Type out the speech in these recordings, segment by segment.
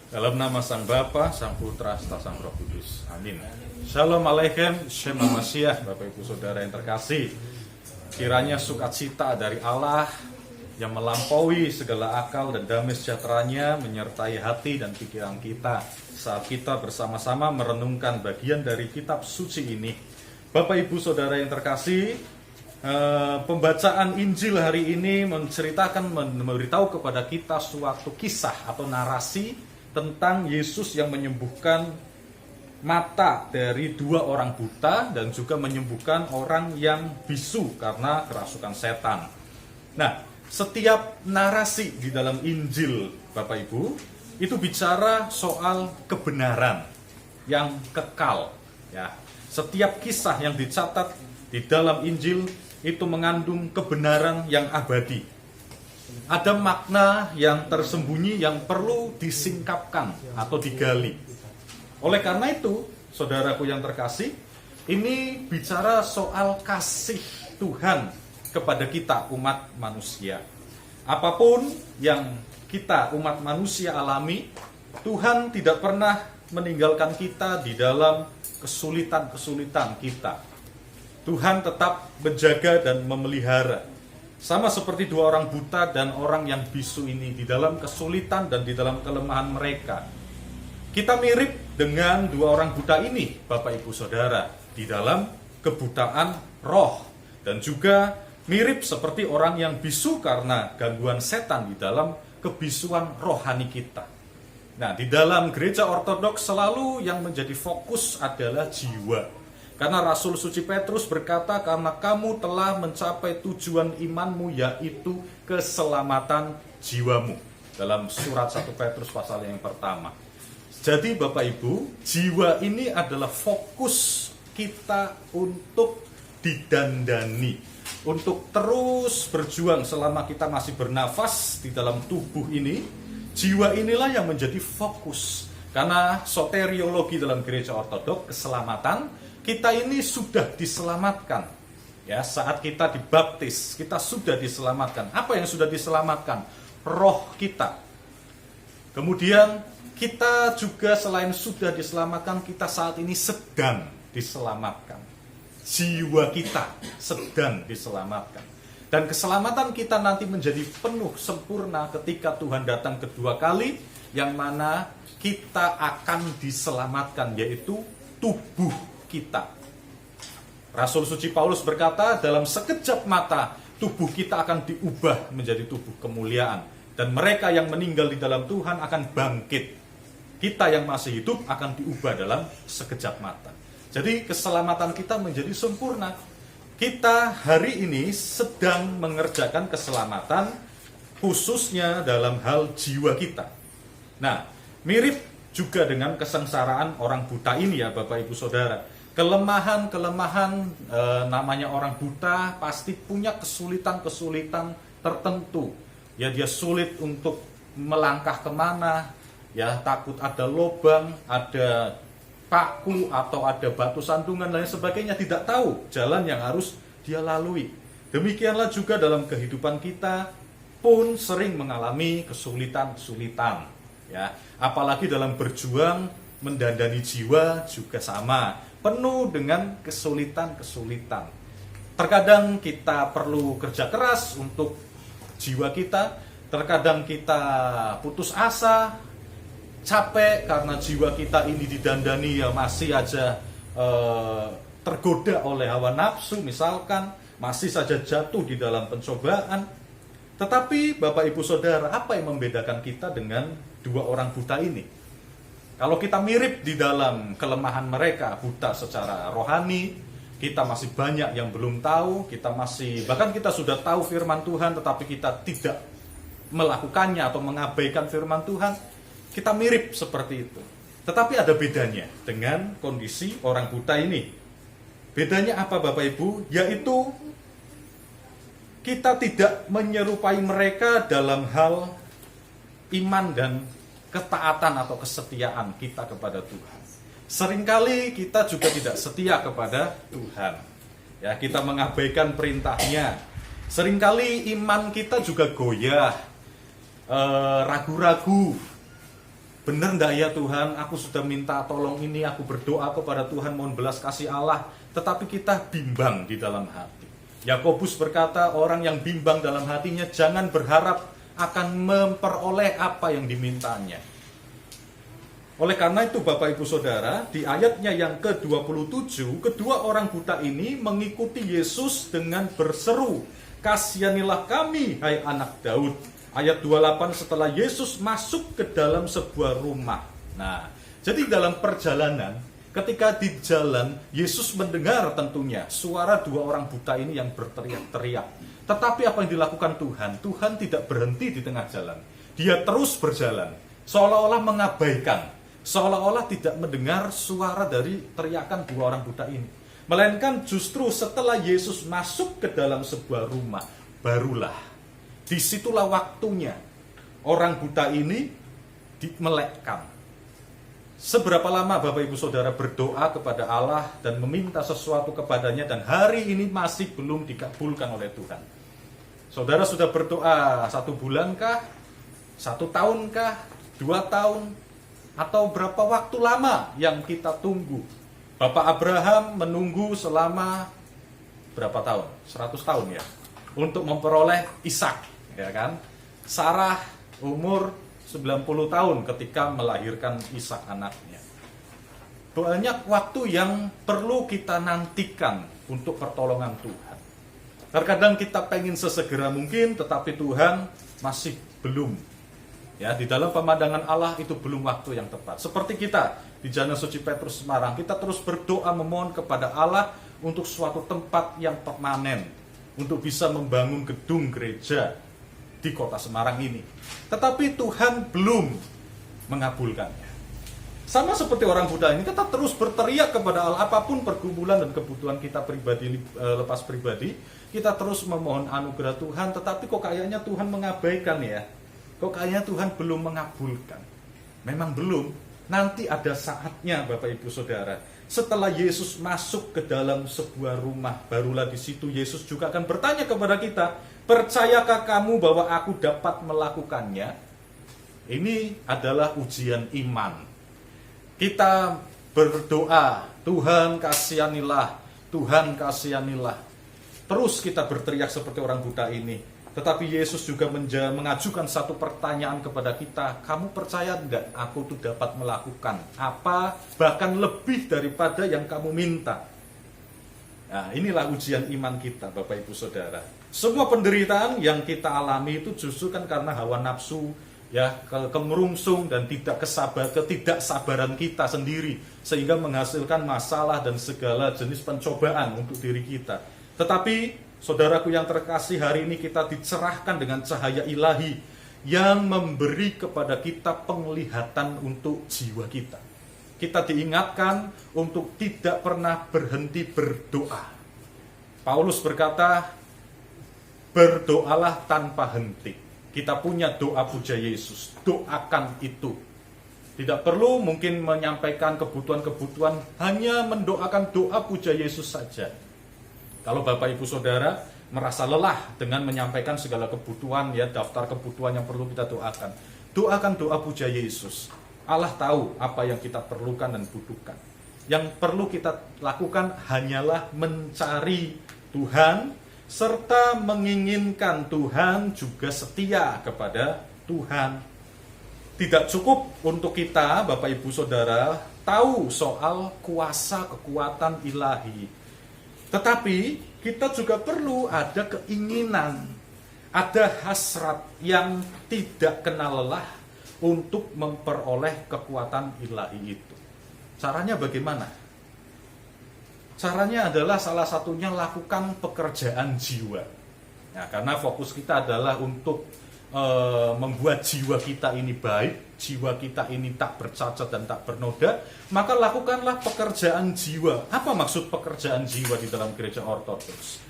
Dalam nama Sang Bapa, Sang Putra, serta Sang Roh Kudus. Amin. Shalom Aleichem, Shem Mashiach, Bapak Ibu Saudara yang terkasih. Kiranya sukacita dari Allah yang melampaui segala akal dan damai sejahteranya menyertai hati dan pikiran kita saat kita bersama-sama merenungkan bagian dari kitab suci ini. Bapak Ibu Saudara yang terkasih, pembacaan Injil hari ini menceritakan, memberitahu kepada kita suatu kisah atau narasi tentang Yesus yang menyembuhkan mata dari dua orang buta dan juga menyembuhkan orang yang bisu karena kerasukan setan. Nah, setiap narasi di dalam Injil, Bapak Ibu, itu bicara soal kebenaran yang kekal. Ya, setiap kisah yang dicatat di dalam Injil itu mengandung kebenaran yang abadi. Ada makna yang tersembunyi yang perlu disingkapkan atau digali. Oleh karena itu, saudaraku yang terkasih, ini bicara soal kasih Tuhan kepada kita umat manusia. Apapun yang kita umat manusia alami, Tuhan tidak pernah meninggalkan kita di dalam kesulitan-kesulitan kita. Tuhan tetap menjaga dan memelihara. Sama seperti dua orang buta dan orang yang bisu ini di dalam kesulitan dan di dalam kelemahan mereka. Kita mirip dengan dua orang buta ini, Bapak Ibu Saudara, di dalam kebutaan roh. Dan juga mirip seperti orang yang bisu karena gangguan setan di dalam kebisuan rohani kita. Nah, di dalam gereja ortodoks selalu yang menjadi fokus adalah jiwa. Karena Rasul Suci Petrus berkata, karena kamu telah mencapai tujuan imanmu, yaitu keselamatan jiwamu. Dalam surat 1 Petrus pasal yang pertama. Jadi Bapak Ibu, jiwa ini adalah fokus kita untuk didandani. Untuk terus berjuang selama kita masih bernafas di dalam tubuh ini. Jiwa inilah yang menjadi fokus. Karena soteriologi dalam gereja ortodoks, keselamatan, kita ini sudah diselamatkan. Ya, saat kita dibaptis, kita sudah diselamatkan. Apa yang sudah diselamatkan? Roh kita. Kemudian kita juga selain sudah diselamatkan, kita saat ini sedang diselamatkan. Jiwa kita sedang diselamatkan. Dan keselamatan kita nanti menjadi penuh sempurna ketika Tuhan datang kedua kali, yang mana kita akan diselamatkan, yaitu tubuh kita. Rasul Suci Paulus berkata, dalam sekejap mata tubuh kita akan diubah menjadi tubuh kemuliaan, dan mereka yang meninggal di dalam Tuhan akan bangkit. Kita yang masih hidup akan diubah dalam sekejap mata. Jadi keselamatan kita menjadi sempurna. Kita hari ini sedang mengerjakan keselamatan khususnya dalam hal jiwa kita. Nah, mirip juga dengan kesengsaraan orang buta ini ya Bapak Ibu Saudara. Kelemahan-kelemahan namanya orang buta pasti punya kesulitan-kesulitan tertentu. Ya, dia sulit untuk melangkah kemana, ya takut ada lubang, ada paku atau ada batu sandungan dan lain sebagainya, tidak tahu jalan yang harus dia lalui. Demikianlah juga dalam kehidupan kita pun sering mengalami kesulitan-kesulitan. Ya, apalagi dalam berjuang mendandani jiwa juga sama, penuh dengan kesulitan-kesulitan. Terkadang kita perlu kerja keras untuk jiwa kita, terkadang kita putus asa, capek karena jiwa kita ini didandani ya masih aja tergoda oleh hawa nafsu misalkan, masih saja jatuh di dalam pencobaan. Tetapi Bapak Ibu Saudara, apa yang membedakan kita dengan dua orang buta ini? Kalau kita mirip di dalam kelemahan mereka, buta secara rohani, kita masih banyak yang belum tahu, bahkan kita sudah tahu firman Tuhan tetapi kita tidak melakukannya atau mengabaikan firman Tuhan, kita mirip seperti itu. Tetapi ada bedanya dengan kondisi orang buta ini. Bedanya apa Bapak Ibu? Yaitu kita tidak menyerupai mereka dalam hal iman dan ketaatan atau kesetiaan kita kepada Tuhan. Seringkali kita juga tidak setia kepada Tuhan. Ya, kita mengabaikan perintahnya. Seringkali iman kita juga goyah, ragu-ragu, benar enggak ya Tuhan, aku sudah minta tolong ini, aku berdoa kepada Tuhan mohon belas kasih Allah, tetapi kita bimbang di dalam hati. Yakobus berkata, orang yang bimbang dalam hatinya jangan berharap akan memperoleh apa yang dimintanya. Oleh karena itu Bapak Ibu Saudara, di ayatnya yang ke-27, kedua orang buta ini mengikuti Yesus dengan berseru, "Kasihanilah kami, hai anak Daud." Ayat 28, setelah Yesus masuk ke dalam sebuah rumah. Nah, jadi dalam perjalanan, ketika di jalan, Yesus mendengar tentunya suara dua orang buta ini yang berteriak-teriak. Tetapi apa yang dilakukan Tuhan? Tuhan tidak berhenti di tengah jalan. Dia terus berjalan, seolah-olah mengabaikan, seolah-olah tidak mendengar suara dari teriakan dua orang buta ini. Melainkan justru setelah Yesus masuk ke dalam sebuah rumah, barulah disitulah waktunya orang buta ini dimelekkan. Seberapa lama Bapak Ibu Saudara berdoa kepada Allah dan meminta sesuatu kepadanya dan hari ini masih belum dikabulkan oleh Tuhan? Saudara sudah berdoa 1 bulan kah? 1 tahun kah? 2 tahun? Atau berapa waktu lama yang kita tunggu? Bapak Abraham menunggu selama berapa tahun? 100 tahun ya, untuk memperoleh Ishak, ya kan? Sarah umur 90 tahun ketika melahirkan Ishak anaknya. Banyak waktu yang perlu kita nantikan untuk pertolongan Tuhan. Terkadang kita pengen sesegera mungkin, tetapi Tuhan masih belum. Ya, di dalam pemandangan Allah itu belum waktu yang tepat. Seperti kita di Jana Suci Petrus Semarang, kita terus berdoa memohon kepada Allah untuk suatu tempat yang permanen, untuk bisa membangun gedung gereja di kota Semarang ini. Tetapi Tuhan belum mengabulkannya. Sama seperti orang buta ini, kita terus berteriak kepada Allah, apapun pergumulan dan kebutuhan kita pribadi, lepas pribadi, kita terus memohon anugerah Tuhan, tetapi kok kayaknya Tuhan mengabaikan ya. Kok kayaknya Tuhan belum mengabulkan. Memang belum. Nanti ada saatnya Bapak Ibu Saudara. Setelah Yesus masuk ke dalam sebuah rumah, barulah di situ Yesus juga akan bertanya kepada kita, percayakah kamu bahwa aku dapat melakukannya? Ini adalah ujian iman. Kita berdoa, Tuhan kasihanilah, Tuhan kasihanilah. Terus kita berteriak seperti orang buta ini. Tetapi Yesus juga mengajukan satu pertanyaan kepada kita, kamu percaya enggak aku tuh dapat melakukan apa, bahkan lebih daripada yang kamu minta? Nah, inilah ujian iman kita Bapak Ibu Saudara. Semua penderitaan yang kita alami itu justru kan karena hawa nafsu, ya, kemerungsung dan ketidaksabaran kita sendiri, sehingga menghasilkan masalah dan segala jenis pencobaan untuk diri kita. Tetapi saudaraku yang terkasih, hari ini kita dicerahkan dengan cahaya ilahi yang memberi kepada kita penglihatan untuk jiwa kita. Kita diingatkan untuk tidak pernah berhenti berdoa. Paulus berkata, berdoalah tanpa henti. Kita punya doa puja Yesus, doakan itu. Tidak perlu mungkin menyampaikan kebutuhan-kebutuhan, hanya mendoakan doa puja Yesus saja. Kalau Bapak Ibu Saudara merasa lelah dengan menyampaikan segala kebutuhan, ya, daftar kebutuhan yang perlu kita doakan, doakan doa puja Yesus. Allah tahu apa yang kita perlukan dan butuhkan. Yang perlu kita lakukan hanyalah mencari Tuhan, serta menginginkan Tuhan juga setia kepada Tuhan. Tidak cukup untuk kita, Bapak Ibu Saudara, tahu soal kuasa kekuatan ilahi. Tetapi kita juga perlu ada keinginan, ada hasrat yang tidak kenal lelah untuk memperoleh kekuatan ilahi itu. Caranya bagaimana? Caranya adalah salah satunya lakukan pekerjaan jiwa. Nah, karena fokus kita adalah untuk membuat jiwa kita ini baik, jiwa kita ini tak bercacat dan tak bernoda, maka lakukanlah pekerjaan jiwa. Apa maksud pekerjaan jiwa di dalam gereja ortodoks?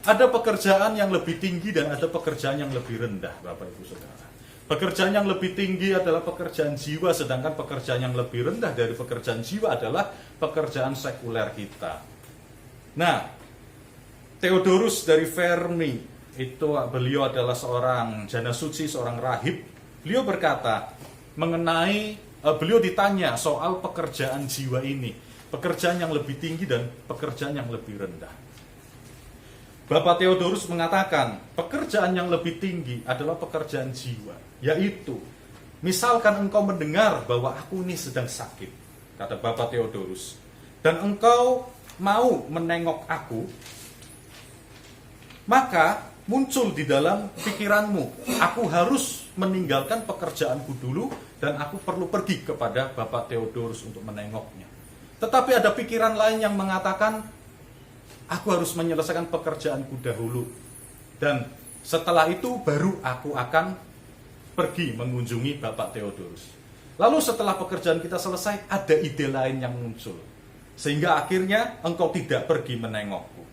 Ada pekerjaan yang lebih tinggi dan ada pekerjaan yang lebih rendah, Bapak Ibu Saudara. Pekerjaan yang lebih tinggi adalah pekerjaan jiwa, sedangkan pekerjaan yang lebih rendah dari pekerjaan jiwa adalah pekerjaan sekuler kita. Nah, Theodorus dari Fermi, itu beliau adalah seorang jana suci, seorang rahib. Beliau berkata mengenai beliau ditanya soal pekerjaan jiwa ini, pekerjaan yang lebih tinggi dan pekerjaan yang lebih rendah. Bapak Theodorus mengatakan pekerjaan yang lebih tinggi adalah pekerjaan jiwa, yaitu misalkan engkau mendengar bahwa aku ini sedang sakit, kata Bapak Theodorus, dan engkau mau menengok aku, maka muncul di dalam pikiranmu, aku harus meninggalkan pekerjaanku dulu dan aku perlu pergi kepada Bapak Theodorus untuk menengoknya. Tetapi ada pikiran lain yang mengatakan, aku harus menyelesaikan pekerjaanku dahulu, dan setelah itu baru aku akan pergi mengunjungi Bapak Theodorus. Lalu setelah pekerjaan kita selesai, ada ide lain yang muncul, sehingga akhirnya engkau tidak pergi menengokku.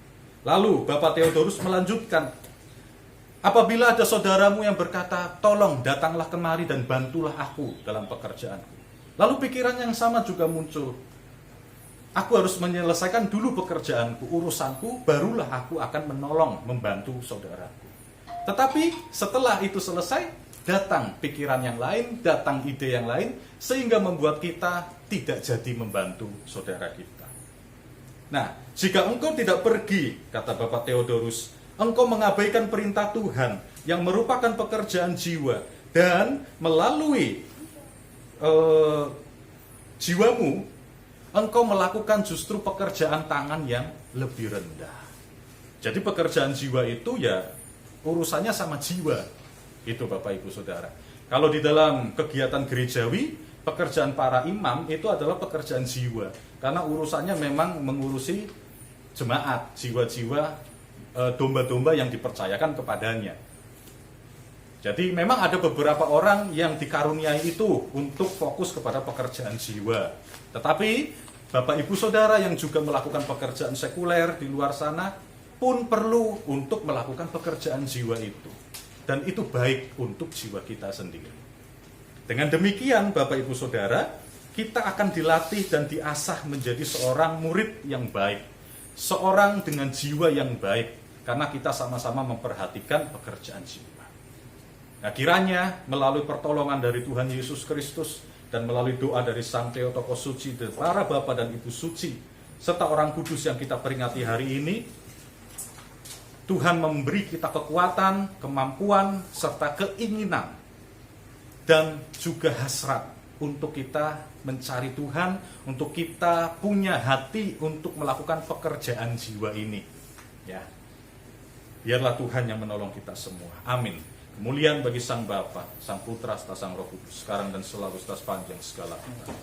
Lalu Bapak Theodorus melanjutkan, apabila ada saudaramu yang berkata, tolong datanglah kemari dan bantulah aku dalam pekerjaanku. Lalu pikiran yang sama juga muncul, aku harus menyelesaikan dulu pekerjaanku, urusanku, barulah aku akan menolong, membantu saudaraku. Tetapi setelah itu selesai, datang pikiran yang lain, datang ide yang lain, sehingga membuat kita tidak jadi membantu saudara kita. Nah, jika engkau tidak pergi, kata Bapak Theodorus, engkau mengabaikan perintah Tuhan yang merupakan pekerjaan jiwa, dan melalui jiwamu, engkau melakukan justru pekerjaan tangan yang lebih rendah. Jadi pekerjaan jiwa itu ya urusannya sama jiwa. Itu Bapak Ibu Saudara. Kalau di dalam kegiatan gerejawi, pekerjaan para imam itu adalah pekerjaan jiwa. Karena urusannya memang mengurusi jemaat, jiwa-jiwa, domba-domba yang dipercayakan kepadanya. Jadi memang ada beberapa orang yang dikaruniai itu untuk fokus kepada pekerjaan jiwa. Tetapi Bapak Ibu Saudara yang juga melakukan pekerjaan sekuler di luar sana pun perlu untuk melakukan pekerjaan jiwa itu. Dan itu baik untuk jiwa kita sendiri. Dengan demikian Bapak Ibu Saudara, kita akan dilatih dan diasah menjadi seorang murid yang baik, seorang dengan jiwa yang baik, karena kita sama-sama memperhatikan pekerjaan jiwa. Nah, kiranya melalui pertolongan dari Tuhan Yesus Kristus dan melalui doa dari Sang Theotokos Suci, dari para Bapak dan Ibu Suci, serta orang kudus yang kita peringati hari ini, Tuhan memberi kita kekuatan, kemampuan, serta keinginan, dan juga hasrat untuk kita mencari Tuhan, untuk kita punya hati untuk melakukan pekerjaan jiwa ini. Ya, biarlah Tuhan yang menolong kita semua. Amin. Kemuliaan bagi Sang Bapa, Sang Putra, serta Sang Roh Kudus, sekarang dan selalu sepanjang segala abad.